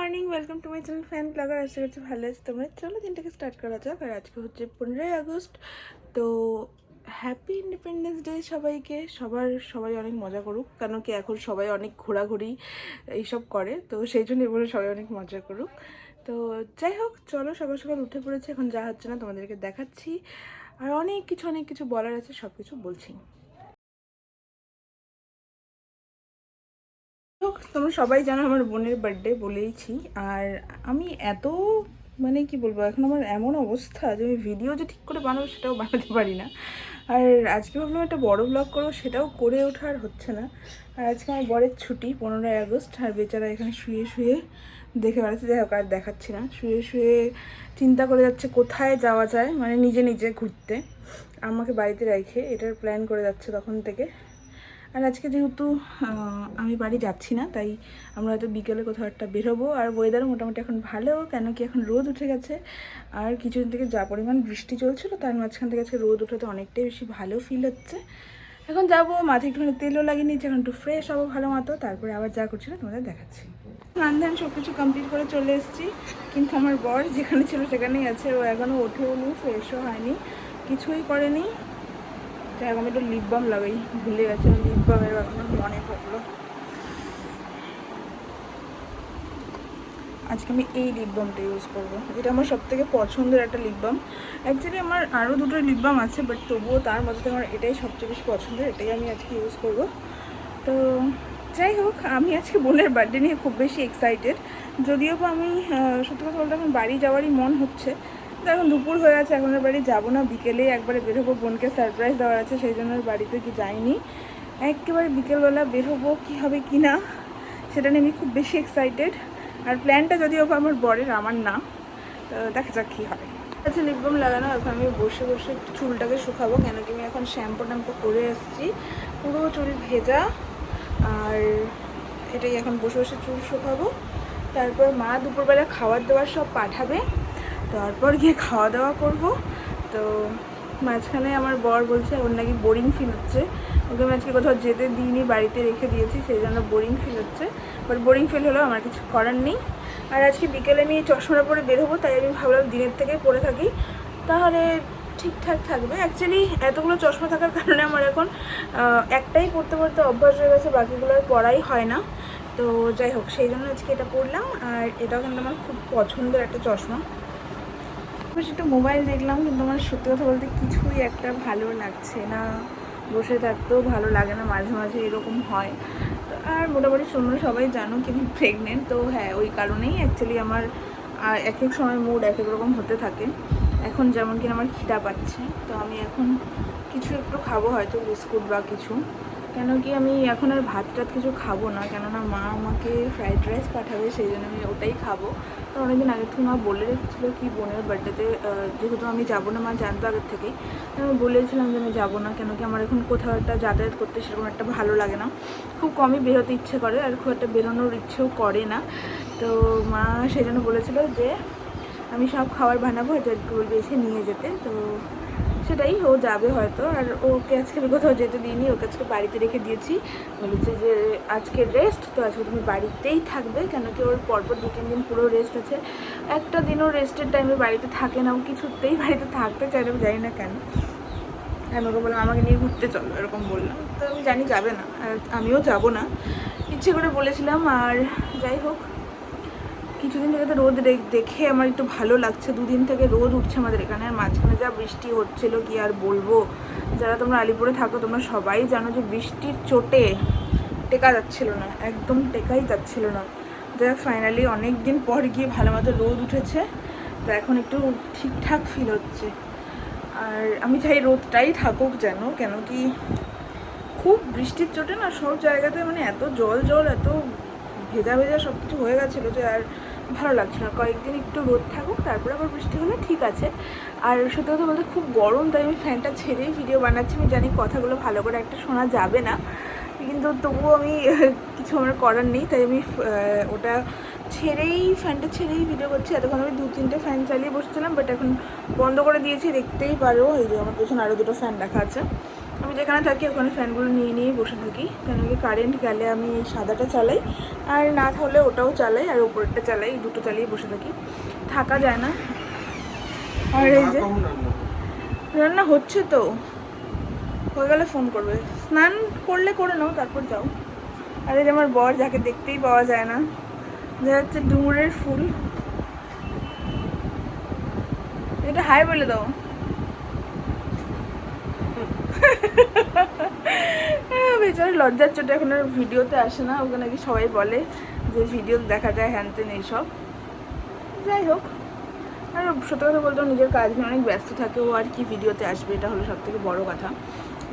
Morning, welcome to my channel fan blogger. আশা করছি ভালো আছে তোমরা। চলো দিনটাকে স্টার্ট করা যাক। আর আজকে হচ্ছে 15ই আগস্ট। তো হ্যাপি ইন্ডিপেন্ডেন্স ডে সবাইকে। সবাই অনেক মজা করুক, কেন কি এখন সবাই অনেক ঘোরাঘুরি এইসব করে, তো সেই জন্য বলে সবাই অনেক মজা করুক। তো যাই হোক, চলো সকাল সকাল উঠে পড়েছে, এখন যা হচ্ছে না তোমাদেরকে দেখাচ্ছি। আর অনেক কিছু বলার আছে, সব কিছু বলছি। তোমরা সবাই জানো আমার বোনের বার্থডে বলেইছি। আর আমি এত মানে কি বলবো, এখন আমার এমন অবস্থা যে আমি ভিডিও যে ঠিক করে বানাবো সেটাও বানাতে পারি না। আর আজকে ভাবলাম একটা বড় ব্লগ করবো, সেটাও করে ওঠার হচ্ছে না। আর আজকে আমার বরের ছুটি 15ই আগস্ট, আর বেচারা এখানে শুয়ে শুয়ে দেখে বেড়াচ্ছে। যাই হোক, আর দেখাচ্ছি না। শুয়ে শুয়ে চিন্তা করে যাচ্ছে কোথায় যাওয়া যায়, মানে নিজে নিজে ঘুরতে। আমাকে বাড়িতে রেখে এটার প্ল্যান করে যাচ্ছে তখন থেকে। আর আজকে যেহেতু আমি বাড়ি যাচ্ছি না, তাই আমরা হয়তো বিকেলে কোথাও একটা বেরোবো। আর ওয়েদারও মোটামুটি এখন ভালো, কেন কি এখন রোদ উঠে গেছে। আর কিছুদিন থেকে যা পরিমাণ বৃষ্টি চলছিল, তার মাঝখান থেকে আজকে রোদ উঠাতে অনেকটাই বেশি ভালো ফিল হচ্ছে। এখন যাবো, মাথায় একটুখানি তেলও লাগিয়ে নিচ্ছি, এখন একটু ফ্রেশ হবো ভালো মতো, তারপরে আবার যা করছি না তোমাদের দেখাচ্ছি। স্নান ধান সব কিছু কমপ্লিট করে চলে এসেছি, কিন্তু আমার বর যেখানে ছিল সেখানেই আছে। ও এখনও ওঠেও নি, ফ্রেশও হয়নি, কিছুই করেনি। তাই আমি একটু লিপ বাম লাগাই, ভুলে গেছে লিপ বামের এখন মনে পড়লো। আজকে আমি এই লিপ বামটা ইউজ করবো, এটা আমার সবথেকে পছন্দের একটা লিপ বাম। অ্যাকচুয়ালি আমার আরও দুটো লিপ বাম আছে, বাট তবুও তার মধ্যে আমার এটাই সবচেয়ে বেশি পছন্দের, এটাই আমি আজকে ইউজ করবো। তো যাই হোক, আমি আজকে বোনের বার্থডে নিয়ে খুব বেশি এক্সাইটেড। যদিও বা আমি সত্যি কথা বলতে এখন বাড়ি যাওয়ারই মন হচ্ছে। তো এখন দুপুর হয়ে আছে, এখন আর বাড়ি যাবো না, বিকেলে একবারে বেরোবো, বোনকে সারপ্রাইজ দেওয়ার আছে, সেই জন্য বাড়িতে কি যাইনি। একেবারে বিকেলবেলা বেরোবো, কী হবে কি না সেটা নিয়ে আমি খুব বেশি এক্সাইটেড। আর প্ল্যানটা যদিও বা আমার বরের, আমার না। তো দেখা যাক কী হয়। আচ্ছা, লিপ বাম লাগানো, এখন আমি বসে বসে একটু চুলটাকে শুকাবো, কেন কি আমি এখন শ্যাম্পু ট্যাম্পু করে এসেছি, পুরো চুল ভেজা। আর এটাই এখন বসে বসে চুল শুকাবো। তারপর মা দুপুরবেলা খাবার দাবার সব পাঠাবে, তারপর গিয়ে খাওয়া দাওয়া করব। তো মাঝখানে আমার বর বলছে ওর নাকি বোরিং ফিল হচ্ছে, ওকে আমি আজকে কোথাও যেতে দিইনি, বাড়িতে রেখে দিয়েছি, সেই জন্য বোরিং ফিল হচ্ছে। বাট বোরিং ফিল হলেও আমার কিছু করার নেই। আর আজকে বিকেলে আমি চশমাটা পরে বেরোবো, তাই আমি ভাবলাম দিনের থেকেই পরে থাকি, তাহলে ঠিকঠাক থাকবে। অ্যাকচুয়ালি এতগুলো চশমা থাকার কারণে আমার এখন একটাই পড়তে পড়তে অভ্যাস হয়ে গেছে, বাকিগুলো আর পড়াই হয় না। তো যাই হোক, সেই জন্য আজকে এটা পড়লাম। আর এটাও কিন্তু আমার খুব পছন্দের একটা চশমা। বেশ একটু মোবাইল দেখলাম, কিন্তু আমার সত্যি কথা বলতে কিছুই একটা ভালো লাগছে না, বসে থাকতেও ভালো লাগে না, মাঝে মাঝে এরকম হয়। তো আর মোটামুটি তোমরা সবাই জানো কি আমি প্রেগনেন্ট, তো হ্যাঁ ওই কারণেই অ্যাকচুয়ালি আমার এক এক সময় মুড এক এক রকম হতে থাকে। এখন যেমন কিনা আমার খিদা পাচ্ছে, তো আমি এখন কিছু একটু খাবো, হয়তো বিস্কুট বা কিছু। কেন কি আমি এখন আর ভাত টাত কিছু খাবো না, কেননা মা আমাকে ফ্রাইড রাইস পাঠাবে, সেই জন্য আমি ওটাই খাবো। তো অনেকদিন আগে থেকে মা বলে রেখেছিলো কি বোনের বার্থডেতে যেহেতু আমি যাবো না, মা জানতো আগের থেকেই, আমি বলেছিলাম যে আমি যাবো না, কেন কি আমার এখন কোথাও একটা যাতায়াত করতে সেরকম একটা ভালো লাগে না, খুব কমই বেরোতে ইচ্ছে করে, আর খুব একটা বেরোনোর ইচ্ছেও করে না। তো মা সেই জন্য বলেছিলো যে আমি সব খাবার বানাবো, এটা বলবে এসে নিয়ে যেতে। তো সেটাই, ও যাবে হয়তো। আর ওকে আজকে আমি কোথাও যেতে দিইনি, ওকে আজকে বাড়িতে রেখে দিয়েছি। বলেছে যে আজকে রেস্ট, তো আজকে তুমি বাড়িতেই থাকবে, কেন কি ওর পরপর 2-3 দিন পুরো রেস্ট আছে। একটা দিনও রেস্টের টাইমে বাড়িতে থাকে না, ও কিছুতেই বাড়িতে থাকতে চাই না, জানি না কেন। আমি ওকে বললাম আমাকে নিয়ে ঘুরতে চলো, এরকম বললাম। তো আমি জানি যাবে না, আর আমিও যাব না, ইচ্ছে করে বলেছিলাম। আর যাই হোক, কিছুদিন থেকে তো রোদ দেখে আমার একটু ভালো লাগছে। 2 দিন থেকে রোদ উঠছে আমাদের এখানে, আর মাঝখানে যা বৃষ্টি হচ্ছিলো কি আর বলবো। যারা তোমরা আলিপুরে থাকো তোমরা সবাই জানো যে বৃষ্টির চোটে টেকা যাচ্ছিল না, একদম টেকাই যাচ্ছিল না। যাই ফাইনালি অনেক দিন পর গিয়ে ভালো মতো রোদ উঠেছে, তো এখন একটু ঠিকঠাক ফিল হচ্ছে। আর আমি চাই রোদটাই থাকুক যেন, কেন কি খুব বৃষ্টির চোটে না সব জায়গাতে মানে এত জল এত ভেজা ভেজা সব কিছু হয়ে গেছিলো যে আর ভালো লাগছে না। কয়েকদিন একটু রোদ থাকুক, তারপরে আবার বৃষ্টি হলে ঠিক আছে। আর সত্যি কথা বলতে খুব গরম, তাই আমি ফ্যানটা ছেড়েই ভিডিও বানাচ্ছি। আমি জানি কথাগুলো ভালো করে একটা শোনা যাবে না, কিন্তু তবুও আমি কিছু আমার করার নেই, তাই আমি ওটা ফ্যানটা ছেড়েই ভিডিও করছি। এতক্ষণ আমি 2-3টে ফ্যান চালিয়ে বসছিলাম, বাট এখন বন্ধ করে দিয়েছি, দেখতেই পারো এই যে আমার পেছনে আরও 2টো ফ্যান রাখা আছে। আমি যেখানে থাকি ওখানে ফ্যানগুলো নিয়ে নিয়ে বসে থাকি, কেন কি কারেন্ট গেলে আমি এই সাদাটা চালাই, আর না থাকলে ওটাও চালাই, আর উপরেরটা চালাই, দুটো চালিয়ে বসে থাকি, থাকা যায় না। আর এই যে রান্না হচ্ছে তো, হয়ে গেলে ফোন করবে। স্নান করলে করে নাও, তারপর যাও। আর এই যে আমার বর, যাকে দেখতেই পাওয়া যায় না, যা হচ্ছে ডুমুরের ফুল। এটা হাই বলে দাও। বেচারা লজ্জার চোটে এখন আর ভিডিওতে আসে না, ওকে নাকি সবাই বলে যে ভিডিও দেখা যায় হ্যান তেন এইসব। যাই হোক, আর সত্যি কথা বলতে নিজের কাজ নিয়ে অনেক ব্যস্ত থাকে, ও আর কি ভিডিওতে আসবে, এটা হলো সব থেকে বড়ো কথা।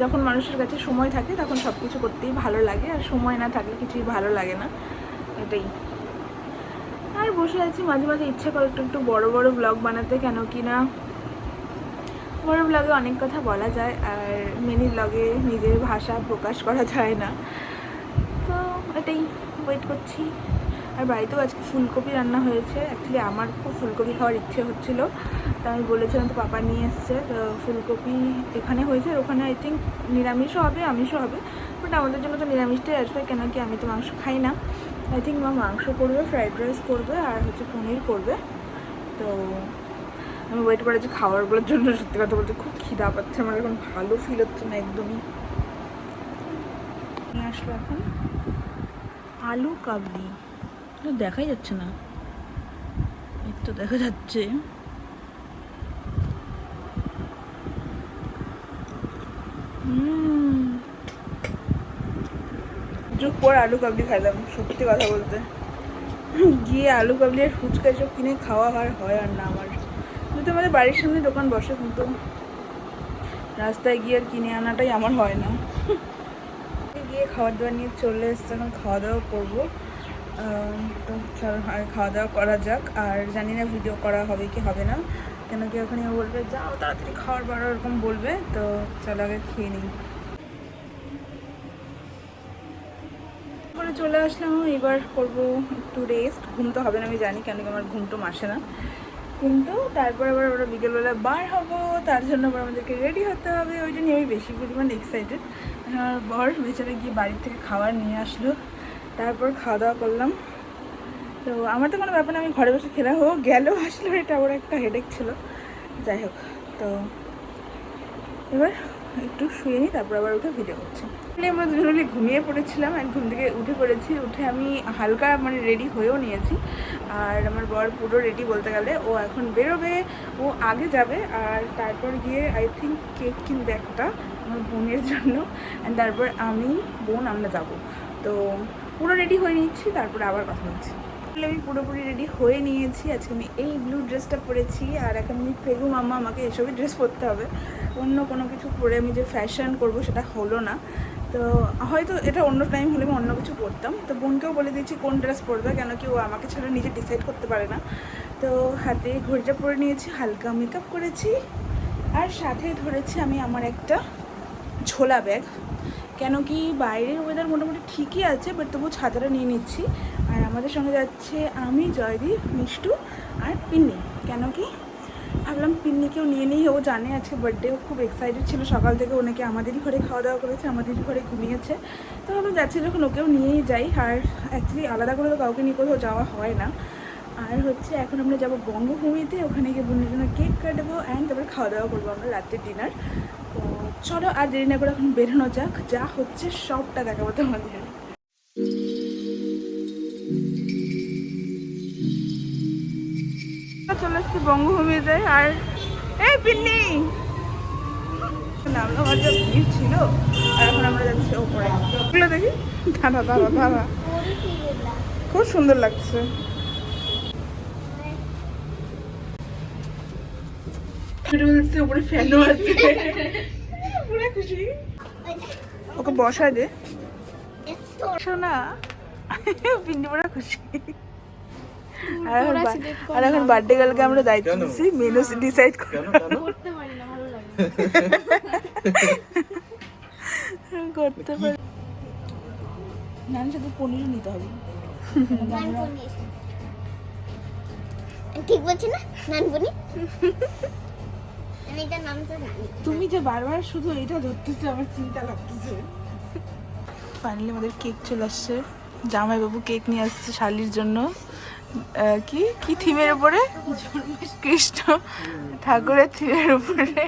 যখন মানুষের কাছে সময় থাকে তখন সব কিছু করতেই ভালো লাগে, আর সময় না থাকলে কিছুই ভালো লাগে না, এটাই। আর বসে আছি, মাঝে মাঝে ইচ্ছা করে একটু একটু বড়ো বড়ো ব্লগ বানাতে, কেন কি না বড়ো ব্লগে অনেক কথা বলা যায়, আর মিনি ব্লগে নিজের ভাষা প্রকাশ করা যায় না, তো এটাই ওয়েট করছি। আর বাড়িতেও আজকে ফুলকপি রান্না হয়েছে। অ্যাকচুয়ালি আমার খুব ফুলকপি খাওয়ার ইচ্ছে হচ্ছিলো, তো আমি বলেছিলাম, তো পাপা নিয়ে এসছে, তো ফুলকপি এখানে হয়েছে, ওখানে আই থিঙ্ক নিরামিষও হবে আমিষও হবে, বাট আমাদের জন্য তো নিরামিষটাই আসবে, কেন কি আমি তো মাংস খাই না। আই থিঙ্ক মা মাংস করবে, ফ্রাইড রাইস করবে, আর হচ্ছে পনির করবে। তো আমি ওয়েট করেছি খাবারগুলোর জন্য। সত্যি কথা বলতে খুব খিদা পাচ্ছে আমার, এখন ভালো ফিল হচ্ছে না একদমই। নিয়ে আসলো এখন আলু কাবলি, দেখাই যাচ্ছে না, এই তো দেখা যাচ্ছে। যুগ পর আলু কাবলি খাইলাম, সত্যি কথা বলতে। গিয়ে আলু কাবলি আর ফুচকা এসব কিনে খাওয়া আর হয় আর না আমার, কিন্তু আমাদের বাড়ির সামনে দোকান বসে, কিন্তু রাস্তায় গিয়ে আর কিনে আনাটাই আমার হয় না। গিয়ে খাবার দাবার নিয়ে চলে এসছে, এখন খাওয়া দাওয়া করবো। তো চলো আর খাওয়া দাওয়া করা যাক। আর জানি না ভিডিও করা হবে কি হবে না, কেন কি ওখানে বলবে যাও তাড়াতাড়ি খাওয়ার বাড়া এরকম বলবে, তো চলো আগে খেয়ে নিই। চলে আসলাম, এবার করবো একটু রেস্ট। ঘুম তো হবে না আমি জানি, কেন কি আমার ঘুম তো আসে না, কিন্তু তারপর আবার ওরা বিকেলবেলা বার হবো, তার জন্য আবার আমাদেরকে রেডি হতে হবে, ওই জন্য আমি বেশি পরিমাণ এক্সাইটেড। আমার বর বেচারা গিয়ে বাড়ির থেকে খাবার নিয়ে আসলো, তারপর খাওয়া দাওয়া করলাম। তো আমার তো কোনো ব্যাপার না, আমি ঘরে বসে খেলাম, ও গেলেও আসলো, এটা ওর একটা হেডেক ছিল। যাই হোক, তো এবার একটু শুয়ে নিই, তারপর আবার উঠে ভিডিও করছি। আমরা দুজনে ঘুমিয়ে পড়েছিলাম, আর ঘুম থেকে উঠে পড়েছি। উঠে আমি হালকা মানে রেডি হয়েও নিয়েছি, আর আমার বর পুরো রেডি বলতে গেলে। ও এখন বেরোবে, ও আগে যাবে, আর তারপর গিয়ে আই থিঙ্ক কেক কিনবে একটা আমার বোনের জন্য, অ্যান্ড তারপর আমি বোন আমরা যাব। তো পুরো রেডি হয়ে নিচ্ছি, তারপরে আবার কথা বলছি। আমি পুরোপুরি রেডি হয়ে নিয়েছি। আজকে আমি এই ব্লু ড্রেসটা পরেছি, আর এখন আমি পেগু মাম্মা, আমাকে এসবই ড্রেস পরতে হবে, অন্য কোনো কিছু পরে আমি যে ফ্যাশন করব সেটা হলো না। তো হয়তো এটা অন্য টাইম হলে আমি অন্য কিছু পরতাম। তো বোনকেও বলে দিয়েছি কোন ড্রেস পরবে, কেন কি ও আমাকে ছাড়া নিজে ডিসাইড করতে পারে না। তো হাতে ঘড়িটা পরে নিয়েছি, হালকা মেকআপ করেছি, আর সাথে ধরেছি আমি আমার একটা ঝোলা ব্যাগ, কেন কি বাইরের ওয়েদার মোটামুটি ঠিকই আছে, বাট তবু ছাতাটা নিয়ে নিচ্ছি। আর আমাদের সঙ্গে যাচ্ছে আমি, জয়দীপ, মিষ্টু আর পিন্নি, কেন কি ভাবলাম পিন্নিকেও নিয়ে নিই, ও জানে আজকে বার্থডে, ও খুব এক্সাইটেড ছিল সকাল থেকে, ওনাকে আমাদেরই ঘরে খাওয়া দাওয়া করেছে, আমাদেরই ঘরে ঘুমিয়েছে। তো ভাবলাম যাচ্ছি যখন ওকেও নিয়েই যাই, আর অ্যাকচুয়ালি আলাদা করে তো কাউকে নিয়ে কোথাও যাওয়া হয় না। আর হচ্ছে এখন আমরা যাবো বঙ্গভূমিতে, ওখানে গিয়ে বোনের জন্য কেক কাটবো, অ্যান্ড তারপরে খাওয়া দাওয়া করবো আমরা রাতের ডিনার। তো চলো আর দেরি না করে এখন বেরোনো যাক, যা হচ্ছে সবটা দেখাবো তোমাদের। চলে এসছি বঙ্গভূমিতে, আর এই পিন্নি নামলাম, আর যা ভিড় ছিল। আর এখন আমরা যাচ্ছি ওপরে, ওগুলো দেখি, দাদা দাদা দাদা খুব সুন্দর লাগছে। উপরে ফ্যানও আছে, পুরো খুশি। ওকে বসা দে শোনা, পিন্নি পুরো খুশি। আর এখন বার্থডে গার্লকে আমরা দায়িত্ব দিচ্ছি মেনু ডিসাইড করতে পারি না, ভালো লাগে করতে পারি। নান সাথে পনির নিতে হবে, ঠিক বলছি না? নান পনির আমি এটার নাম তো জানি। তুমি যে বারবার শুধু এটা ধরতেছো আমার চিন্তা লাগতেছে। ফাইনালি আমাদের কেক চলে আসছে। জামাইবাবু কেক নিয়ে আসছে শালির জন্য। কি কি থিমের উপরে? কৃষ্ণ ঠাকুরের থিমের উপরে।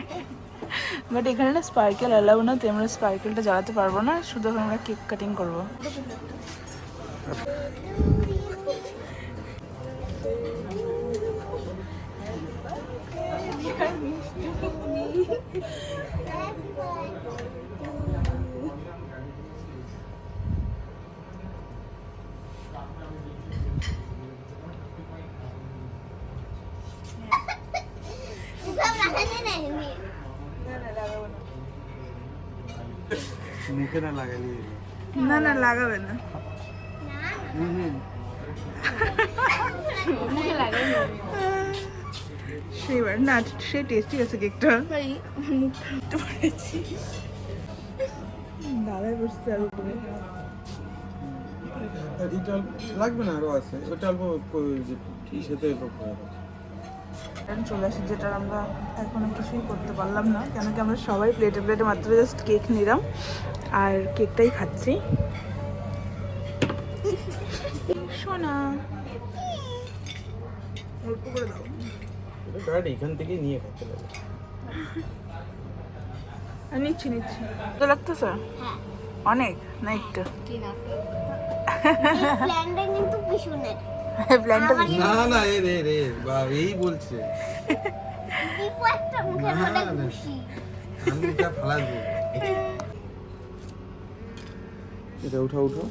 বাট এখানে না স্পার্কেল অ্যালাউ না, তো আমরা স্পার্কেলটা জ্বালাতে পারবো না, শুধু এখন আমরা কেক কাটিং করবো। সব লাগাতে নাই আমি। মুখে না লাগাইলে না না লাগাবে না। মুখে লাগাই না। সেবার না, সে টেস্টি আছে কেকটা। দাদাই বসছে আর উপরে। এটা লাগবে না, আরো আছে ওটা অল্প ইসেতে চলে আসি, যেটা আমরা এখনো কিছুই করতে পারলাম না, কেন কি আমরা সবাই প্লেটে প্লেটে মাত্র জাস্ট কেক নিলাম আর কেকটাই খাচ্ছি। সোনা অল্প করে দাও। গাড়ি এখান থেকেই নিয়ে খেতে লাগে। নিচ্ছি নিচ্ছি। তো লাগতেছে হ্যাঁ। অনেক না একটু? কি না? প্ল্যানটা কিন্তু পিছনের। প্ল্যানটা না না এ রে রে বা এই বলছে দীপু একটা মুখের মধ্যে খুশি। আমি এটা ফালা দেব। এটা উঠা উঠো।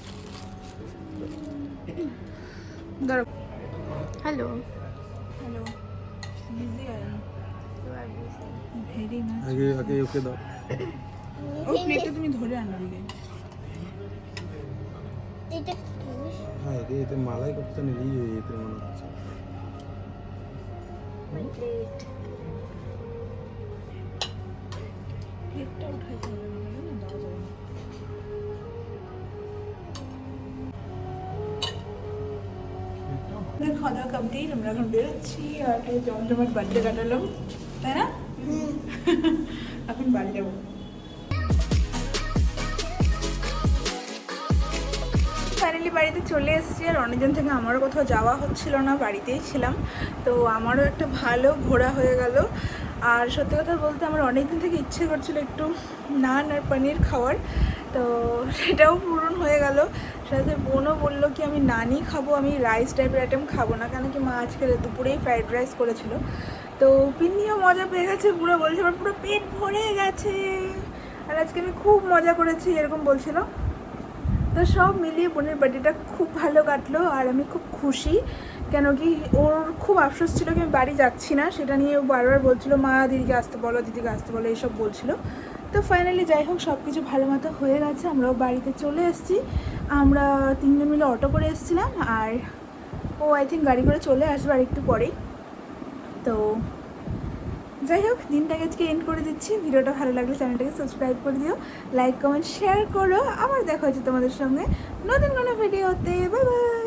ধরো। Hello. Hello, busy I am very much. আগে আগে ওকে দাও। ও প্লেটটা তুমি ধরে আনবে। এটা হ্যাঁ রে, এতে মালাই করতে নেই এতে মনে হচ্ছে। প্লেটটা উঠাইতে হবে না, দেওয়া যাবে না। খাওয়া দাওয়া কমপ্লিট, আমরা এখন বেরোচ্ছি আর জমজমাট বার্থডে কাটালাম, তাই না? এখন বাড়ি যাবো। ফাইনালি বাড়িতে চলে এসেছি, আর অনেকদিন থেকে আমারও কোথাও যাওয়া হচ্ছিল না, বাড়িতেই ছিলাম। তো আমারও একটা ভালো ঘোরা হয়ে গেল। আর সত্যি কথা বলতে আমার অনেকদিন থেকে ইচ্ছে করছিল একটু নান আর পনির খাওয়ার, তো সেটাও পূরণ হয়ে গেল। সাথে বোনও বললো কি আমি নানই খাবো, আমি রাইস টাইপের আইটেম খাবো না, কেন কি মা আজকে দুপুরেই ফ্রাইড রাইস করেছিল। তো পিন্নিও মজা পেয়ে গেছে, পুরো বলছে আমার পুরো পেট ভরে গেছে আর আজকে আমি খুব মজা করেছি এরকম বলছিল। তো সব মিলিয়ে বোনের বার্থডেটা খুব ভালো কাটলো আর আমি খুব খুশি, কেন কি ওর খুব আফসোস ছিল কি আমি বাড়ি যাচ্ছি না, সেটা নিয়ে ও বারবার বলছিল মা দিদিকে আসতে বলো, দিদিকে আসতে বলো, এইসব বলছিল। তো ফাইনালি যাই হোক সব কিছু ভালো মতো হয়ে গেছে, আমরাও বাড়িতে চলে এসেছি। আমরা তিনজন মিলে অটো করে এসেছিলাম আর ও আই থিঙ্ক গাড়ি করে চলে আসবে আর একটু পরেই। তো যাই হোক দিনটাকে আজকে এন্ড করে দিচ্ছি। ভিডিওটা ভালো লাগলে চ্যানেলটাকে সাবস্ক্রাইব করে দিও, লাইক কমেন্ট শেয়ার করো। আবার দেখা হচ্ছে তোমাদের সঙ্গে নতুন কোনো ভিডিওতে। Bye bye.